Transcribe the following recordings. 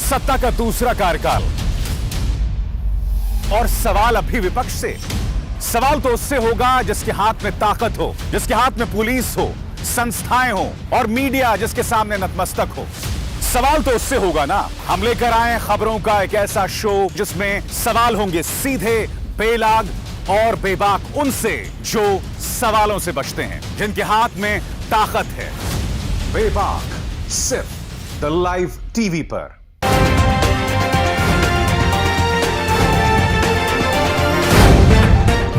सत्ता का दूसरा कार्यकाल। और सवाल अभी विपक्ष से, सवाल तो उससे होगा जिसके हाथ में ताकत हो, जिसके हाथ में पुलिस हो, संस्थाएं हो और मीडिया जिसके सामने नतमस्तक हो। सवाल तो उससे होगा ना। हम लेकर आए खबरों का एक ऐसा शो जिसमें सवाल होंगे सीधे, बेलाग और बेबाक उनसे जो सवालों से बचते हैं, जिनके हाथ में ताकत है। बेबाक सिर्फ द लाइव टीवी पर।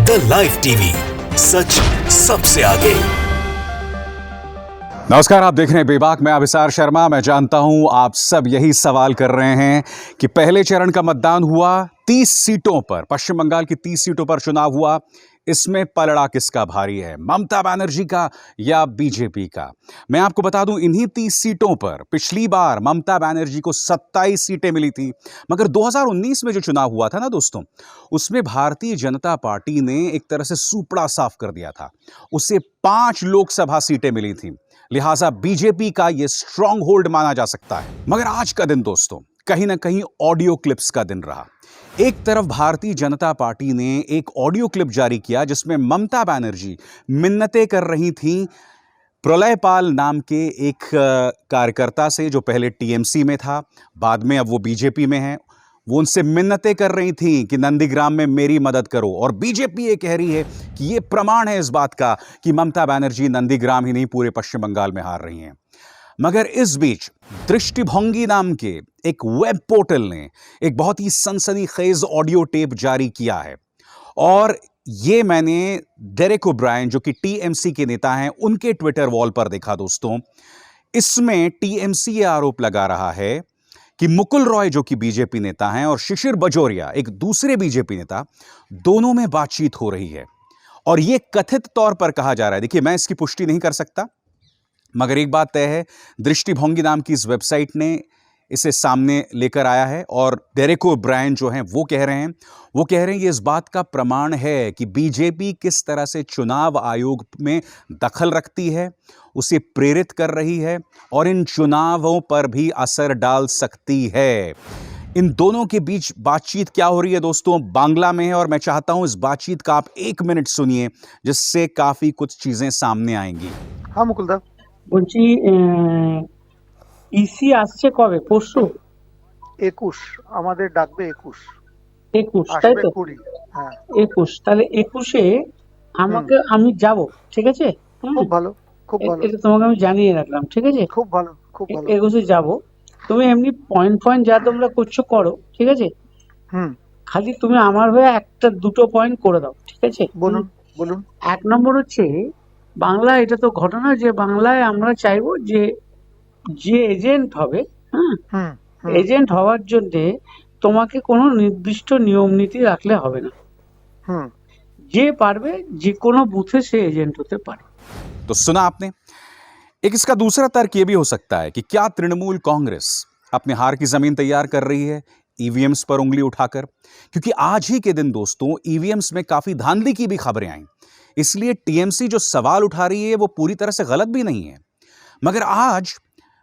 द लाइव टीवी, सच सबसे आगे। नमस्कार, आप देख रहे हैं बेबाक। मैं अभिसार शर्मा। मैं जानता हूं आप सब यही सवाल कर रहे हैं कि पहले चरण का मतदान हुआ 30 सीटों पर, पश्चिम बंगाल की 30 सीटों पर चुनाव हुआ। इसमें पलड़ा किसका भारी है, ममता बनर्जी का या बीजेपी का? मैं आपको बता दूं, इन्हीं 30 सीटों पर पिछली बार ममता बनर्जी को 27 सीटें मिली थी। मगर 2019 में जो चुनाव हुआ था ना दोस्तों, उसमें भारतीय जनता पार्टी ने एक तरह से सूपड़ा साफ कर दिया था। उसे 5 लोकसभा सीटें मिली थी। लिहाजा बीजेपी का यह स्ट्रॉन्ग होल्ड माना जा सकता है। मगर आज का दिन दोस्तों कहीं ना कहीं ऑडियो क्लिप्स का दिन रहा। एक तरफ भारतीय जनता पार्टी ने एक ऑडियो क्लिप जारी किया जिसमें ममता बनर्जी मिन्नतें कर रही थीं प्रलयपाल नाम के एक कार्यकर्ता से, जो पहले टीएमसी में था, बाद में अब वो बीजेपी में है। वो उनसे मिन्नतें कर रही थी कि नंदीग्राम में मेरी मदद करो। और बीजेपी ये कह रही है कि ये प्रमाण है इस बात का कि ममता बनर्जी नंदीग्राम ही नहीं पूरे पश्चिम बंगाल में हार रही हैं। मगर इस बीच दृष्टिभंगी नाम के एक वेब पोर्टल ने एक बहुत ही सनसनीखेज ऑडियो टेप जारी किया है। और ये मैंने डेरेक ओब्रायन, जो कि टीएमसी के नेता हैं, उनके ट्विटर वॉल पर देखा दोस्तों। इसमें टीएमसी ये आरोप लगा रहा है कि मुकुल रॉय, जो कि बीजेपी नेता हैं, और शिशिर बजोरिया, एक दूसरे बीजेपी नेता, दोनों में बातचीत हो रही है। और यह कथित तौर पर कहा जा रहा है, देखिए मैं इसकी पुष्टि नहीं कर सकता, मगर एक बात तय है, दृष्टिभंगी नाम की इस वेबसाइट ने इसे सामने लेकर आया है। और डेरेक ओब्रायन जो हैं वो कह रहे हैं ये इस बात का प्रमाण है कि बीजेपी किस तरह से चुनाव आयोग में दखल रखती है, उसे प्रेरित कर रही है और इन चुनावों पर भी असर डाल सकती है। इन दोनों के बीच बातचीत क्या हो रही है दोस्तों, बांग्ला में है। और मैं चाहता हूं इस बातचीत का आप 1 मिनट सुनिए, जिससे काफी कुछ चीजें सामने आएंगी। हाँ मुकुलदा, বলছি ইসি আসছে কবে? পরশু 21 আমাদের ডাকবে 21 তাই আসবে তো? 20। হ্যাঁ 21 তাহলে 21-এ আমাকে আমি যাব, ঠিক আছে? খুব ভালো, খুব ভালো, এটা তোমাকে আমি জানিয়ে রাখলাম, ঠিক আছে? খুব ভালো, খুব ভালো। 21-এ যাব। তুমি এমনি পয়েন্ট যা তোমরা করছো করো, ঠিক আছে? হুম, খালি তুমি আমার হয়ে একটা দুটো পয়েন্ট করে দাও, ঠিক আছে? বলুন বলুন। 1 নম্বর হচ্ছে বাংলা, এটা তো ঘটনা যে বাংলায় আমরা চাইবো যে এজেন্ট হবে, হ্যাঁ, হুম হুম, এজেন্ট হওয়ার জন্য তোমাকে কোনো নির্দিষ্ট নিয়ম নীতি রাখলে হবে না। হুম। যে পারবে যে কোনো বুথে সে एजेंट होते पारे। तो सुना आपने। एक इसका दूसरा तर्क यह भी हो सकता है कि क्या तृणमूल कांग्रेस अपने हार की जमीन तैयार कर रही है ईवीएम्स पर उंगली उठाकर? क्योंकि आज ही के दिन दोस्तों ईवीएम्स में काफी धांधली की भी खबरें आई। इसलिए टीएमसी जो सवाल उठा रही है वो पूरी तरह से गलत भी नहीं है। मगर आज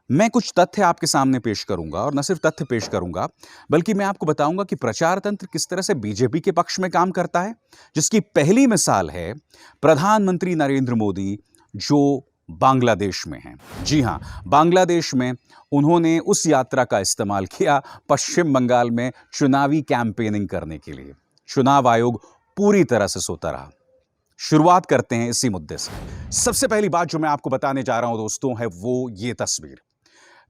मैं कुछ तथ्य आपके सामने पेश करूंगा, और न सिर्फ तथ्य पेश करूंगा बल्कि मैं आपको बताऊंगा कि प्रचार तंत्र किस तरह से बीजेपी के पक्ष में काम करता है, जिसकी पहली मिसाल है प्रधानमंत्री नरेंद्र मोदी, जो बांग्लादेश में हैं। जी हां, बांग्लादेश में उन्होंने उस यात्रा का इस्तेमाल किया पश्चिम बंगाल में चुनावी कैंपेनिंग करने के लिए। चुनाव आयोग पूरी तरह से सोता रहा। शुरुआत करते हैं इसी मुद्दे से। सबसे पहली बात जो मैं आपको बताने जा रहा हूं दोस्तों है वो ये तस्वीर।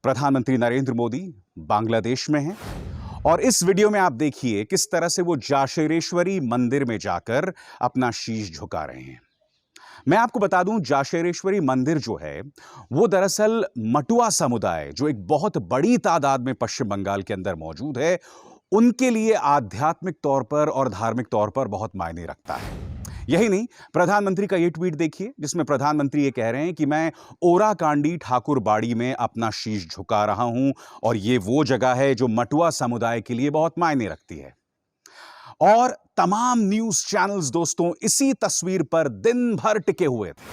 प्रधानमंत्री नरेंद्र मोदी बांग्लादेश में हैं और इस वीडियो में आप देखिए किस तरह से वो जाशेरेश्वरी मंदिर में जाकर अपना शीश झुका रहे हैं। मैं आपको बता दूं, जाशेरेश्वरी मंदिर जो है वो दरअसल मटुआ समुदाय, जो एक बहुत बड़ी तादाद में पश्चिम बंगाल के अंदर मौजूद है, उनके लिए आध्यात्मिक तौर पर और धार्मिक तौर पर बहुत मायने रखता है। यही नहीं, प्रधानमंत्री का यह ट्वीट देखिए जिसमें प्रधानमंत्री ये कह रहे हैं कि मैं ओराकांडी ठाकुर बाड़ी में अपना शीश झुका रहा हूं और ये वो जगह है जो मटुआ समुदाय के लिए बहुत मायने रखती है। और तमाम न्यूज चैनल्स दोस्तों इसी तस्वीर पर दिन भर टिके हुए थे।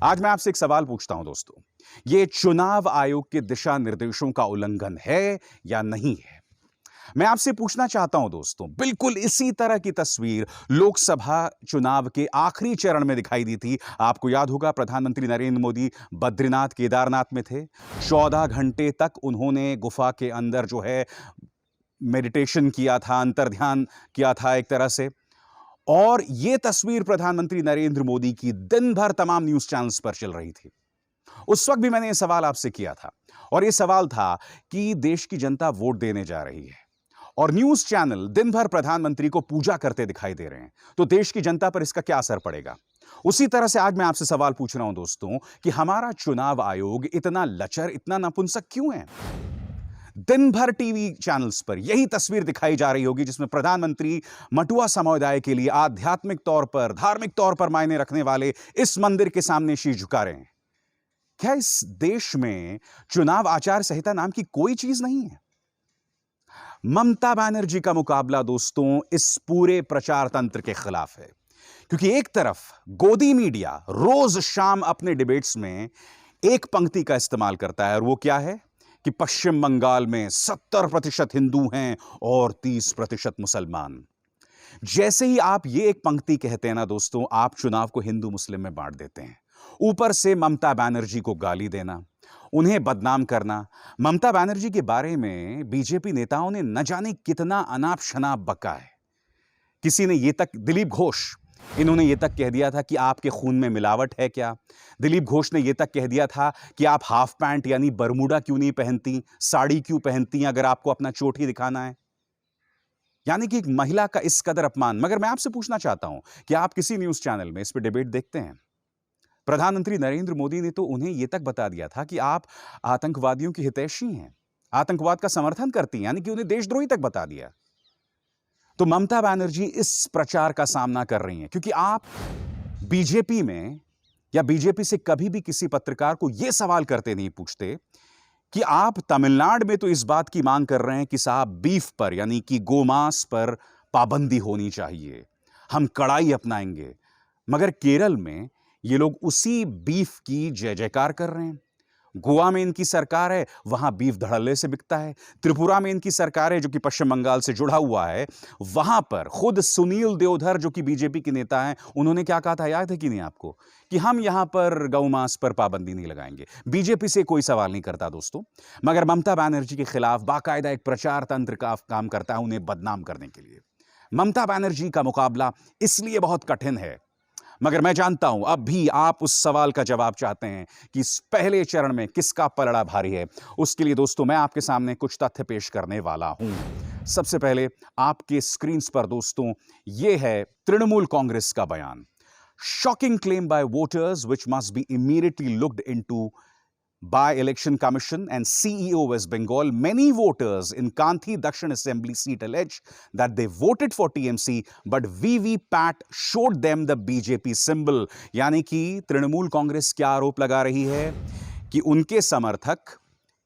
आज मैं आपसे एक सवाल पूछता हूं दोस्तों, ये चुनाव आयोग के दिशा निर्देशों का उल्लंघन है या नहीं है? मैं आपसे पूछना चाहता हूं दोस्तों, बिल्कुल इसी तरह की तस्वीर लोकसभा चुनाव के आखिरी चरण में दिखाई दी थी। आपको याद होगा, प्रधानमंत्री नरेंद्र मोदी बद्रीनाथ केदारनाथ में थे। 14 घंटे तक उन्होंने गुफा के अंदर जो है मेडिटेशन किया था, अंतर्ध्यान किया था एक तरह से। और यह तस्वीर प्रधानमंत्री नरेंद्र मोदी की दिन भर तमाम न्यूज चैनल्स पर चल रही थी। उस वक्त भी मैंने यह सवाल आपसे किया था, और यह सवाल था कि देश की जनता वोट देने जा रही है और न्यूज चैनल दिन भर प्रधानमंत्री को पूजा करते दिखाई दे रहे हैं, तो देश की जनता पर इसका क्या असर पड़ेगा? उसी तरह से आज मैं आपसे सवाल पूछ रहा हूं दोस्तों कि हमारा चुनाव आयोग इतना लचर, इतना नपुंसक क्यों है? दिन भर टीवी चैनल्स पर यही तस्वीर दिखाई जा रही होगी जिसमें प्रधानमंत्री मटुआ समुदाय के लिए आध्यात्मिक तौर पर, धार्मिक तौर पर मायने रखने वाले इस मंदिर के सामने शीश झुका रहे हैं। क्या इस देश में चुनाव आचार संहिता नाम की कोई चीज नहीं है? ममता बनर्जी का मुकाबला दोस्तों इस पूरे प्रचार तंत्र के खिलाफ है, क्योंकि एक तरफ गोदी मीडिया रोज शाम अपने डिबेट्स में एक पंक्ति का इस्तेमाल करता है, और वो क्या है कि पश्चिम बंगाल में 70% हिंदू हैं और 30% मुसलमान। जैसे ही आप ये एक पंक्ति कहते हैं ना दोस्तों, आप चुनाव को हिंदू मुस्लिम में बांट देते हैं। ऊपर से ममता बनर्जी को गाली देना, उन्हें बदनाम करना। ममता बनर्जी के बारे में बीजेपी नेताओं ने न जाने कितना अनाप शनाप बका है। किसी ने ये तक, दिलीप घोष, इन्होंने ये तक कह दिया था कि आपके खून में मिलावट है क्या? दिलीप घोष ने ये तक कह दिया था कि आप हाफ पैंट यानी बरमूडा क्यों नहीं पहनती, साड़ी क्यों पहनती अगर आपको अपना चोटी दिखाना है? यानी कि एक महिला का इस कदर अपमान। मगर मैं आपसे पूछना चाहता हूं कि आप किसी न्यूज चैनल में इस पर डिबेट देखते हैं? प्रधानमंत्री नरेंद्र मोदी ने तो उन्हें यह तक बता दिया था कि आप आतंकवादियों की हितैषी हैं, आतंकवाद का समर्थन करती हैं, यानी कि उन्हें देशद्रोही तक बता दिया। तो ममता बनर्जी इस प्रचार का सामना कर रही हैं क्योंकि आप बीजेपी में या बीजेपी से कभी भी किसी पत्रकार को यह सवाल करते नहीं पूछते कि आप तमिलनाडु में तो इस बात की मांग कर रहे हैं कि साहब बीफ पर यानी कि गोमांस पर पाबंदी होनी चाहिए, हम कड़ाई अपनाएंगे, मगर केरल में ये लोग उसी बीफ की जय जयकार कर रहे हैं। गोवा में इनकी सरकार है, वहां बीफ धड़ल्ले से बिकता है। त्रिपुरा में इनकी सरकार है जो कि पश्चिम बंगाल से जुड़ा हुआ है, वहां पर खुद सुनील देवधर जो कि बीजेपी के नेता हैं, उन्होंने क्या कहा था याद है कि नहीं आपको, कि हम यहां पर गौमांस पर पाबंदी नहीं लगाएंगे। बीजेपी से कोई सवाल नहीं करता दोस्तों, मगर ममता बनर्जी के खिलाफ बाकायदा एक प्रचार तंत्र का काम करता है उन्हें बदनाम करने के लिए। ममता बनर्जी का मुकाबला इसलिए बहुत कठिन है, मगर मैं जानता हूं अब भी आप उस सवाल का जवाब चाहते हैं कि इस पहले चरण में किसका पलड़ा भारी है। उसके लिए दोस्तों मैं आपके सामने कुछ तथ्य पेश करने वाला हूं। सबसे पहले आपके स्क्रीन पर दोस्तों यह है तृणमूल कांग्रेस का बयान। Shocking claim bye voters which must be immediately looked into by Election Commission and CEO West Bengal. Many voters in Kanthi Dakshin Assembly seat allege that they voted for TMC but VVPAT showed them the BJP symbol. यानी कि तृणमूल कांग्रेस क्या आरोप लगा रही है कि उनके समर्थक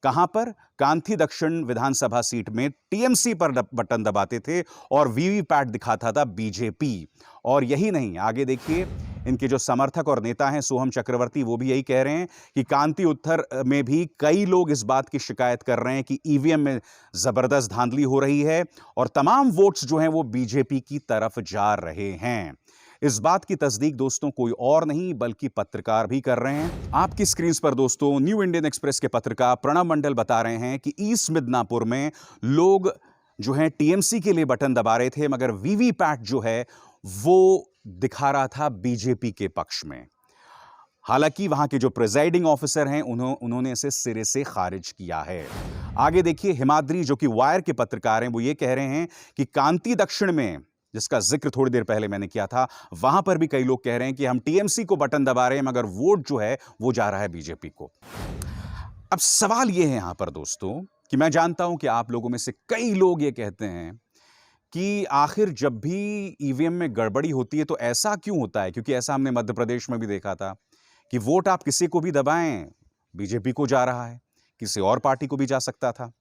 कहां पर, कांथी दक्षिण विधानसभा सीट में टीएमसी पर बटन दबाते थे और वीवीपैट दिखाता था बीजेपी। और यही नहीं, आगे देखिए, इनके जो समर्थक और नेता हैं सोहम चक्रवर्ती, वो भी यही कह रहे हैं कि कांति उत्तर में भी कई लोग इस बात की शिकायत कर रहे हैं कि ईवीएम में जबरदस्त धांधली हो रही है और तमाम वोट्स जो हैं वो बीजेपी की तरफ जा रहे हैं। इस बात की तस्दीक दोस्तों कोई और नहीं बल्कि पत्रकार भी कर रहे हैं। आपकी स्क्रीन पर दोस्तों न्यू इंडियन एक्सप्रेस के पत्रकार प्रणब मंडल बता रहे हैं कि ईस्ट मिदनापुर में लोग जो हैं टीएमसी के लिए बटन दबा रहे थे, मगर वीवीपैट जो है वो दिखा रहा था बीजेपी के पक्ष में। हालांकि वहां के जो प्रिजाइडिंग ऑफिसर हैं उन्होंने इसे सिरे से खारिज किया है। आगे देखिए, हिमाद्री जो कि वायर के पत्रकार हैं, वो ये कह रहे हैं कि कांति दक्षिण में, जिसका जिक्र थोड़ी देर पहले मैंने किया था, वहां पर भी कई लोग कह रहे हैं कि हम टीएमसी को बटन दबा रहे हैं मगर वोट जो है वो जा रहा है बीजेपी को। अब सवाल यह है यहां पर दोस्तों कि मैं जानता हूं कि आप लोगों में से कई लोग ये कहते हैं कि आखिर जब भी ईवीएम में गड़बड़ी होती है तो ऐसा क्यों होता है, क्योंकि ऐसा हमने मध्य प्रदेश में भी देखा था कि वोट आप किसी को भी दबाएं बीजेपी को जा रहा है, किसी और पार्टी को भी जा सकता था।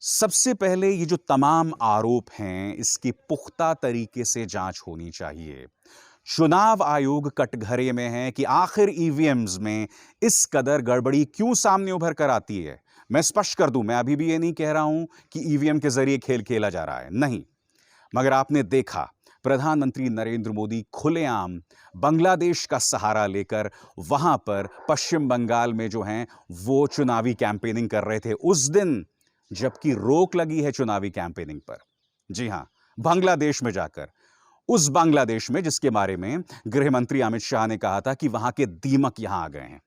सबसे पहले ये जो तमाम आरोप हैं इसकी पुख्ता तरीके से जांच होनी चाहिए। चुनाव आयोग कटघरे में है कि आखिर ईवीएम्स में इस कदर गड़बड़ी क्यों सामने उभर कर आती है। मैं स्पष्ट कर दूं, मैं अभी भी ये नहीं कह रहा हूं कि ईवीएम के जरिए खेल खेला जा रहा है, नहीं। मगर आपने देखा प्रधानमंत्री नरेंद्र मोदी खुलेआम बांग्लादेश का सहारा लेकर वहां पर पश्चिम बंगाल में जो हैं वो चुनावी कैंपेनिंग कर रहे थे उस दिन, जबकि रोक लगी है चुनावी कैंपेनिंग पर। जी हां, बांग्लादेश में जाकर, उस बांग्लादेश में जिसके बारे में गृह मंत्री अमित शाह ने कहा था कि वहां के दीमक यहां आ गए हैं।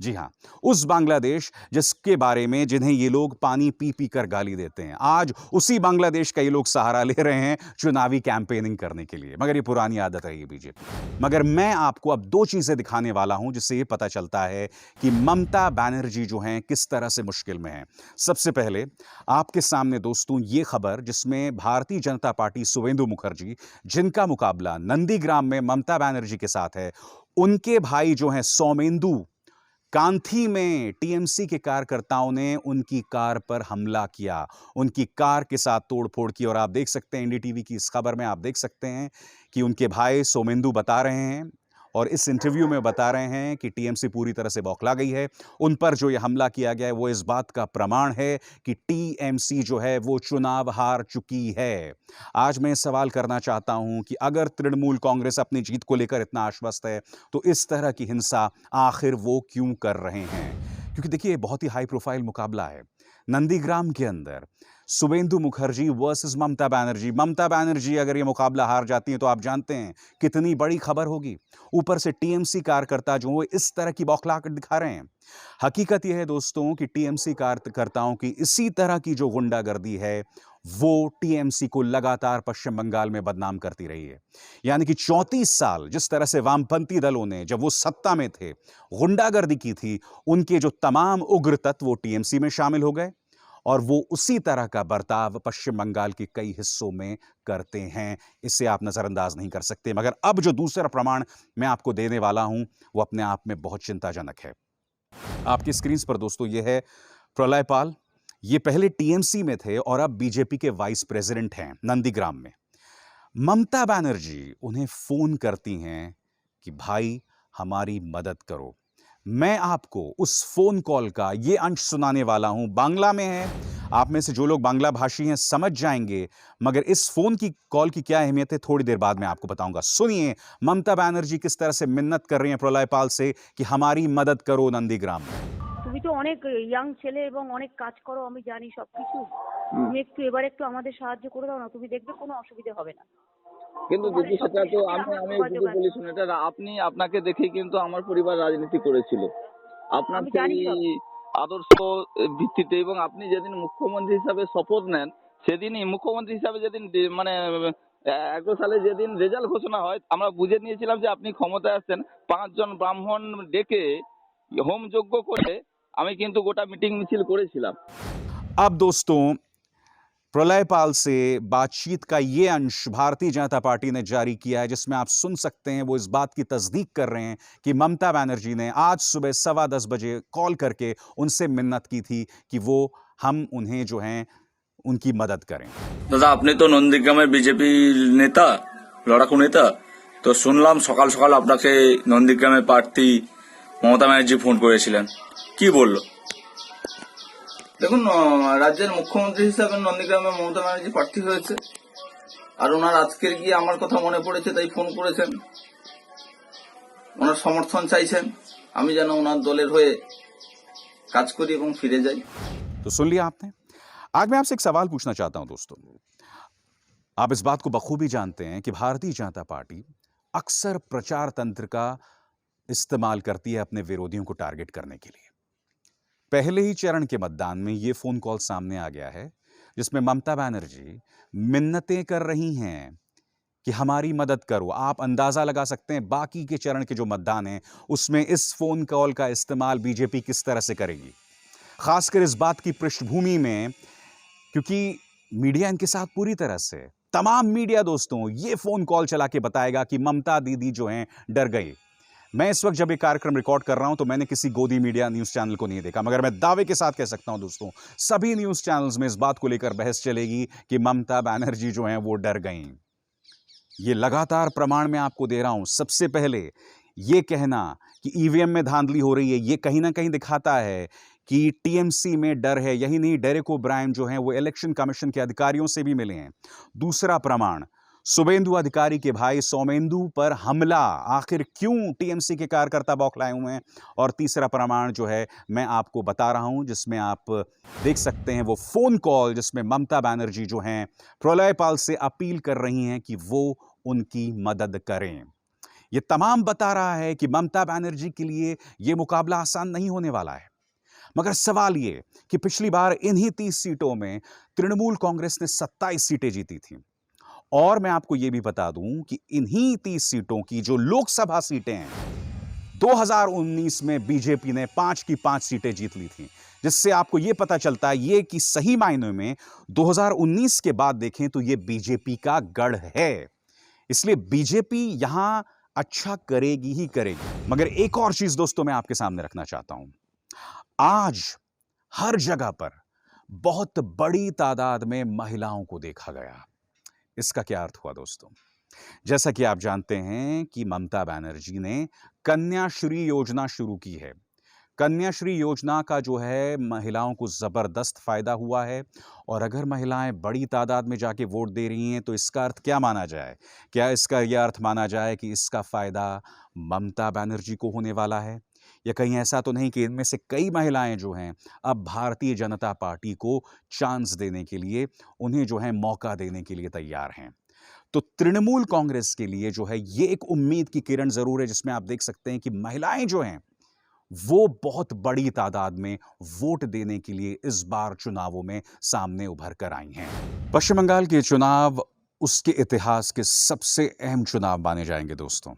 जी हां, उस बांग्लादेश जिसके बारे में जिन्हें ये लोग पानी पी पी कर गाली देते हैं, आज उसी बांग्लादेश का ये लोग सहारा ले रहे हैं चुनावी कैंपेनिंग करने के लिए। मगर ये पुरानी आदत है ये बीजेपी। मगर मैं आपको अब दो चीजें दिखाने वाला हूं जिससे ये पता चलता है कि ममता बनर्जी जो हैं किस तरह से मुश्किल में हैं। सबसे पहले आपके सामने दोस्तों ये खबर, जिसमें भारतीय जनता पार्टी शुवेंदु मुखर्जी, जिनका मुकाबला नंदीग्राम में ममता बनर्जी के साथ है, उनके भाई जो हैं सौमेंदु, कांथी में टीएमसी के कार्यकर्ताओं ने उनकी कार पर हमला किया, उनकी कार के साथ तोड़फोड़ की। और आप देख सकते हैं एनडीटीवी की इस खबर में आप देख सकते हैं कि उनके भाई सौमेंदु बता रहे हैं और इस इंटरव्यू में बता रहे हैं कि टीएमसी पूरी तरह से बौखला गई है। उन पर जो ये हमला किया गया है वो इस बात का प्रमाण है कि टीएमसी जो है वो चुनाव हार चुकी है। आज मैं सवाल करना चाहता हूं कि अगर तृणमूल कांग्रेस अपनी जीत को लेकर इतना आश्वस्त है तो इस तरह की हिंसा आखिर वो क्यों कर रहे हैं? क्योंकि देखिए बहुत ही हाई प्रोफाइल मुकाबला है नंदीग्राम के अंदर, शुवेंदु मुखर्जी वर्सेस ममता बनर्जी। ममता बनर्जी अगर ये मुकाबला हार जाती हैं तो आप जानते हैं कितनी बड़ी खबर होगी। ऊपर से टीएमसी कार्यकर्ता जो वो इस तरह की बौखलाहट दिखा रहे हैं। हकीकत यह है दोस्तों कि टीएमसी कार्यकर्ताओं की इसी तरह की जो गुंडागर्दी है वो टीएमसी को लगातार पश्चिम बंगाल में बदनाम करती रही है। यानी कि 34 साल जिस तरह से वामपंथी दलों ने, जब वो सत्ता में थे, गुंडागर्दी की थी, उनके जो तमाम उग्र तत्व वो टीएमसी में शामिल हो गए और वो उसी तरह का बर्ताव पश्चिम बंगाल के कई हिस्सों में करते हैं। इसे आप नजरअंदाज नहीं कर सकते। मगर अब जो दूसरा प्रमाण मैं आपको देने वाला हूं वो अपने आप में बहुत चिंताजनक है। आपकी स्क्रीन पर दोस्तों ये है प्रलय पाल। ये पहले टीएमसी में थे और अब बीजेपी के वाइस प्रेसिडेंट हैं नंदीग्राम में। ममता बनर्जी उन्हें फोन करती हैं कि भाई हमारी मदद करो। मैं आपको उस फोन कॉल का ये अंश सुनाने वाला हूं, बांग्ला में है। आप में से जो लोग बांग्ला भाषी हैं समझ जाएंगे, मगर इस फोन की कॉल की क्या अहमियत है थोड़ी देर बाद मैं आपको बताऊंगा। सुनिए ममता बनर्जी किस तरह से मिन्नत कर रही हैं प्रलय पाल से कि हमारी मदद करो नंदीग्राम में। তুমি তো অনেক ইয়াং ছেলে এবং অনেক কাজ করো, আমি জানি সবকিছু। তুমি একটু আমাদের সাহায্য করে দাও না, তুমি দেখবে কোনো অসুবিধা হবে না। কিন্তু আমাদের দিদি সেটা তো সবকিছুতে আমি আমার আমি যোগাযোগ যদি আছে। বলি শুনে, এটা আপনি, আপনাকে দেখেই কিন্তু আমার পরিবার রাজনীতি করেছিল। আপনার আমি জানি সেই সব। আদর্শ ভিত্তিতে, এবং আপনি যেদিন মুখ্যমন্ত্রী হিসাবে শপথ নেন সেদিনই, মুখ্যমন্ত্রী হিসাবে যেদিন মানে 11 সালে যেদিন রেজাল্ট ঘোষণা হয়, আমরা বুঝে নিয়েছিলাম যে আপনি ক্ষমতায় আসছেন। 5 জন ব্রাহ্মণ ডেকে হোম যজ্ঞ করে আমি কিন্তু গোটা মিটিং মিছিল করেছিলাম। अब दोस्तों प्रलय पाल से बातचीत का ये अंश भारतीय जनता पार्टी ने जारी किया है, जिसमें आप सुन सकते हैं वो इस बात की तस्दीक कर रहे हैं कि ममता बनर्जी ने आज सुबह 10:15 बजे कॉल करके उनसे मिन्नत की थी कि वो हम उन्हें जो हैं उनकी मदद करें। দাদা আপনি তো নন্দীগ্রামের বিজেপি নেতা, লড়াকু নেতা, তো শুনলাম সকাল সকাল আপনাকে নন্দীগ্রামের প্রার্থী মমতা ব্যানার্জি ফোন করেছিলেন, কি বললো? দেখুন, রাজ্যের মুখ্যমন্ত্রী হিসাবে নন্দীগ্রামে মমতা ব্যানার্জি প্রার্থী হয়েছে, আর ওনার আজকের গিয়ে আমার কথা মনে পড়েছে তাই ফোন করেছেন। ওনার সমর্থন চাইছেন, আমি যেন ওনার দলের হয়ে কাজ করি এবং ফিরে যাই। तो सुन लिया आपने। आज मैं आपसे एक सवाल पूछना चाहता हूं दोस्तों। आप इस बात को बखूबी जानते हैं कि भारतीय जनता पार्टी अक्सर प्रचार तंत्र का इस्तेमाल करती है अपने विरोधियों को टारगेट करने के लिए। पहले ही चरण के मतदान में यह फोन कॉल सामने आ गया है जिसमें ममता बनर्जी मिन्नतें कर रही हैं कि हमारी मदद करो। आप अंदाजा लगा सकते हैं बाकी के चरण के जो मतदान हैं उसमें इस फोन कॉल का इस्तेमाल बीजेपी किस तरह से करेगी, खासकर इस बात की पृष्ठभूमि में क्योंकि मीडिया इनके साथ पूरी तरह से, तमाम मीडिया दोस्तों ये फोन कॉल चला के बताएगा कि ममता दीदी जो हैं डर गई। मैं इस वक्त जब ये कार्यक्रम रिकॉर्ड कर रहा हूं तो मैंने किसी गोदी मीडिया न्यूज चैनल को नहीं देखा, मगर मैं दावे के साथ कह सकता हूं दोस्तों सभी न्यूज चैनल्स में इस बात को लेकर बहस चलेगी कि ममता बनर्जी जो हैं वो डर गई। ये लगातार प्रमाण मैं आपको दे रहा हूं। सबसे पहले ये कहना कि ईवीएम में धांधली हो रही है, ये कहीं ना कहीं दिखाता है कि टीएमसी में डर है। यही नहीं, डेरेक ओब्रायन जो हैं वो इलेक्शन कमीशन के अधिकारियों से भी मिले हैं। दूसरा प्रमाण, शुभेंदु अधिकारी के भाई सोमेंदु पर हमला, आखिर क्यों टीएमसी के कार्यकर्ता बौखलाए हुए हैं। और तीसरा प्रमाण जो है मैं आपको बता रहा हूं, जिसमें आप देख सकते हैं वो फोन कॉल जिसमें ममता बनर्जी जो हैं प्रलयपाल से अपील कर रही हैं कि वो उनकी मदद करें। ये तमाम बता रहा है कि ममता बनर्जी के लिए ये मुकाबला आसान नहीं होने वाला है। मगर सवाल ये कि पिछली बार इन्हीं 30 सीटों में तृणमूल कांग्रेस ने 27 सीटें जीती थी। और मैं आपको यह भी बता दूं कि इन्हीं 30 सीटों की जो लोकसभा सीटें हैं, 2019 में बीजेपी ने 5 की 5 सीटें जीत ली थी। जिससे आपको यह पता चलता है ये कि सही मायनों में 2019 के बाद देखें तो यह बीजेपी का गढ़ है। इसलिए बीजेपी यहां अच्छा करेगी ही करेगी। मगर एक और चीज दोस्तों मैं आपके सामने रखना चाहता हूं। आज हर जगह पर बहुत बड़ी तादाद में महिलाओं को देखा गया। इसका क्या अर्थ हुआ दोस्तों? जैसा कि आप जानते हैं कि ममता बनर्जी ने कन्याश्री योजना शुरू की है। कन्याश्री योजना का जो है महिलाओं को जबरदस्त फायदा हुआ है। और अगर महिलाएं बड़ी तादाद में जाके वोट दे रही हैं तो इसका अर्थ क्या माना जाए? क्या इसका यह अर्थ माना जाए कि इसका फायदा ममता बनर्जी को होने वाला है? या कहीं ऐसा तो नहीं कि इनमें से कई महिलाएं जो हैं अब भारतीय जनता पार्टी को चांस देने के लिए, उन्हें जो है मौका देने के लिए तैयार हैं? तो तृणमूल कांग्रेस के लिए जो है ये एक उम्मीद की किरण जरूर है, जिसमें आप देख सकते हैं कि महिलाएं जो हैं वो बहुत बड़ी तादाद में वोट देने के लिए इस बार चुनावों में सामने उभर कर आई हैं। पश्चिम बंगाल के चुनाव उसके इतिहास के सबसे अहम चुनाव माने जाएंगे दोस्तों,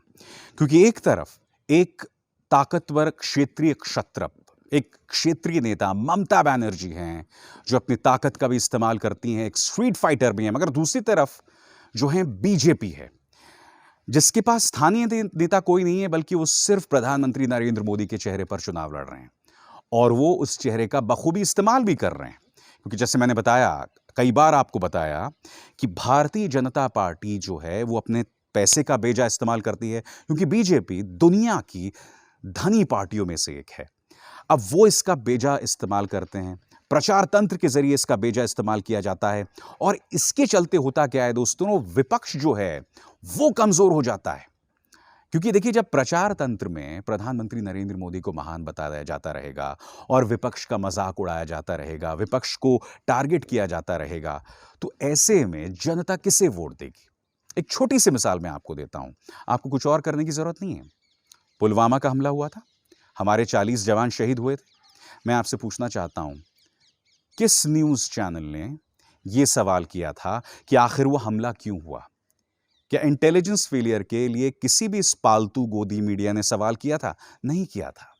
क्योंकि एक तरफ एक ताकतवर क्षेत्रीय क्षत्रप, एक क्षेत्रीय नेता ममता बनर्जी हैं जो अपनी ताकत का भी इस्तेमाल करती हैं, एक स्ट्रीट फाइटर भी हैं। मगर दूसरी तरफ जो है बीजेपी है, जिसके पास स्थानीय नेता कोई नहीं है, बल्कि वो सिर्फ प्रधानमंत्री नरेंद्र मोदी के चेहरे पर चुनाव लड़ रहे हैं। और वो उस चेहरे का बखूबी इस्तेमाल भी कर रहे हैं, क्योंकि जैसे मैंने बताया, कई बार आपको बताया कि भारतीय जनता पार्टी जो है वो अपने पैसे का बेजा इस्तेमाल करती है, क्योंकि बीजेपी दुनिया की धनी पार्टियों में से एक है। अब वो इसका बेजा इस्तेमाल करते हैं, प्रचार तंत्र के जरिए इसका बेजा इस्तेमाल किया जाता है। और इसके चलते होता क्या है दोस्तों, विपक्ष जो है वो कमजोर हो जाता है। क्योंकि देखिए, जब प्रचार तंत्र में प्रधानमंत्री नरेंद्र मोदी को महान बताया जाता रहेगा और विपक्ष का मजाक उड़ाया जाता रहेगा, विपक्ष को टारगेट किया जाता रहेगा, तो ऐसे में जनता किसे वोट देगी? एक छोटी सी मिसाल मैं आपको देता हूं, आपको कुछ और करने की जरूरत नहीं है। पुलवामा का हमला हुआ था, हमारे 40 जवान शहीद हुए थे। मैं आपसे पूछना चाहता हूं, किस न्यूज़ चैनल ने यह सवाल किया था कि आखिर वो हमला क्यों हुआ? क्या इंटेलिजेंस फेलियर के लिए किसी भी इस पालतू गोदी मीडिया ने सवाल किया था? नहीं किया था।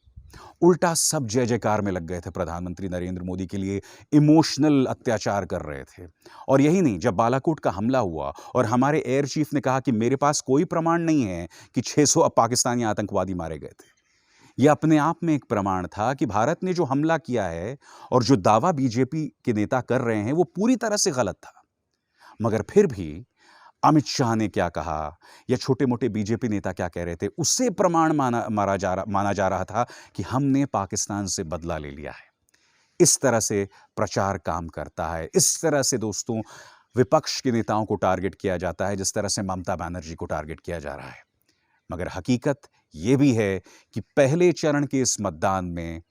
उल्टा सब जय जयकार में लग गए थे, प्रधानमंत्री नरेंद्र मोदी के लिए इमोशनल अत्याचार कर रहे थे। और यही नहीं, जब बालाकोट का हमला हुआ और हमारे एयर चीफ ने कहा कि मेरे पास कोई प्रमाण नहीं है कि 600 पाकिस्तानी आतंकवादी मारे गए थे, यह अपने आप में एक प्रमाण था कि भारत ने जो हमला किया है और जो दावा बीजेपी के नेता कर रहे हैं वो पूरी तरह से गलत था। मगर फिर भी अमित शाह ने क्या कहा या छोटे मोटे बीजेपी नेता क्या कह रहे थे, उससे प्रमाण माना जा रहा था कि हमने पाकिस्तान से बदला ले लिया है। इस तरह से प्रचार काम करता है। इस तरह से दोस्तों विपक्ष के नेताओं को टारगेट किया जाता है, जिस तरह से ममता बनर्जी को टारगेट किया जा रहा है। मगर हकीकत यह भी है कि पहले चरण के इस मतदान में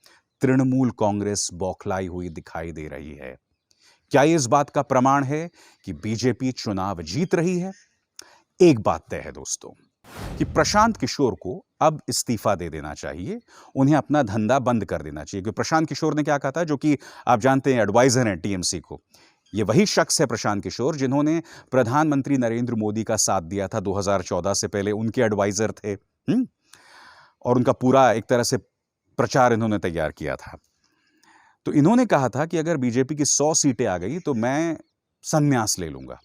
तृणमूल कांग्रेस बौखलाई हुई दिखाई दे रही है। क्या यह इस बात का प्रमाण है कि बीजेपी चुनाव जीत रही है? एक बात तय है दोस्तों कि प्रशांत किशोर को अब इस्तीफा दे देना चाहिए, उन्हें अपना धंधा बंद कर देना चाहिए। क्योंकि प्रशांत किशोर ने क्या कहा था, जो कि आप जानते हैं एडवाइजर हैं टीएमसी को, ये वही शख्स है प्रशांत किशोर जिन्होंने प्रधानमंत्री नरेंद्र मोदी का साथ दिया था 2014 से पहले, उनके एडवाइजर थे। और उनका पूरा एक तरह से प्रचार इन्होंने तैयार किया था। तो इन्होंने कहा था कि अगर बीजेपी की 100 सीटें आ गई तो मैं संन्यास ले लूंगा।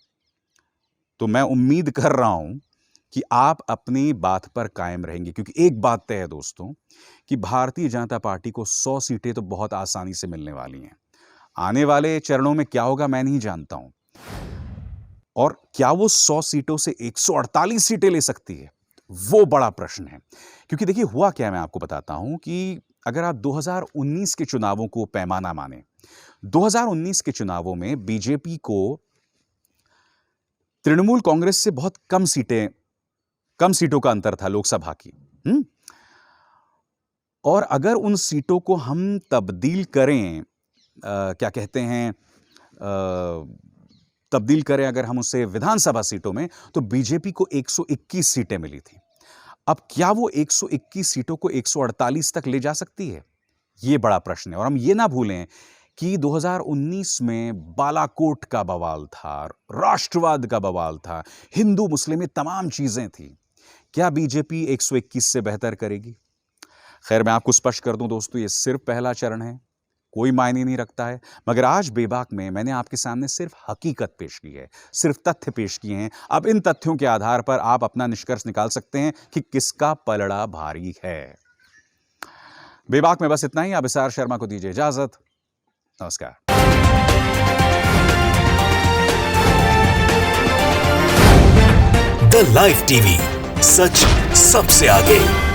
तो मैं उम्मीद कर रहा हूं कि आप अपनी बात पर कायम रहेंगे, क्योंकि एक बात तय है दोस्तों कि भारतीय जनता पार्टी को 100 सीटें तो बहुत आसानी से मिलने वाली हैं। आने वाले चरणों में क्या होगा मैं नहीं जानता हूं। और क्या वो 100 सीटों से 148 सीटें ले सकती है, वो बड़ा प्रश्न है। क्योंकि देखिए हुआ क्या है, मैं आपको बताता हूं कि अगर आप 2019 के चुनावों को पैमाना माने, 2019 के चुनावों में बीजेपी को तृणमूल कांग्रेस से बहुत कम सीटों का अंतर था लोकसभा की। और अगर उन सीटों को हम तब्दील करें, क्या कहते हैं, तब्दील करें अगर हम उसे विधानसभा सीटों में, तो बीजेपी को 121 सीटें मिली थी। अब क्या वो 121 सीटों को 148 तक ले जा सकती है, ये बड़ा प्रश्न है। और हम ये ना भूलें कि 2019 में बालाकोट का बवाल था, राष्ट्रवाद का बवाल था, हिंदू मुस्लिम, ये तमाम चीजें थी। क्या बीजेपी 121 से बेहतर करेगी? खैर, मैं आपको स्पष्ट कर दूं दोस्तों, ये सिर्फ पहला चरण है, कोई मायने नहीं रखता है। मगर आज बेबाक में मैंने आपके सामने सिर्फ हकीकत पेश की है, सिर्फ तथ्य पेश किए हैं। अब इन तथ्यों के आधार पर आप अपना निष्कर्ष निकाल सकते हैं कि किसका पलड़ा भारी है। बेबाक में बस इतना ही। अभिसार शर्मा को दीजिए इजाजत। नमस्कार। द लाइव टीवी, सच सबसे आगे।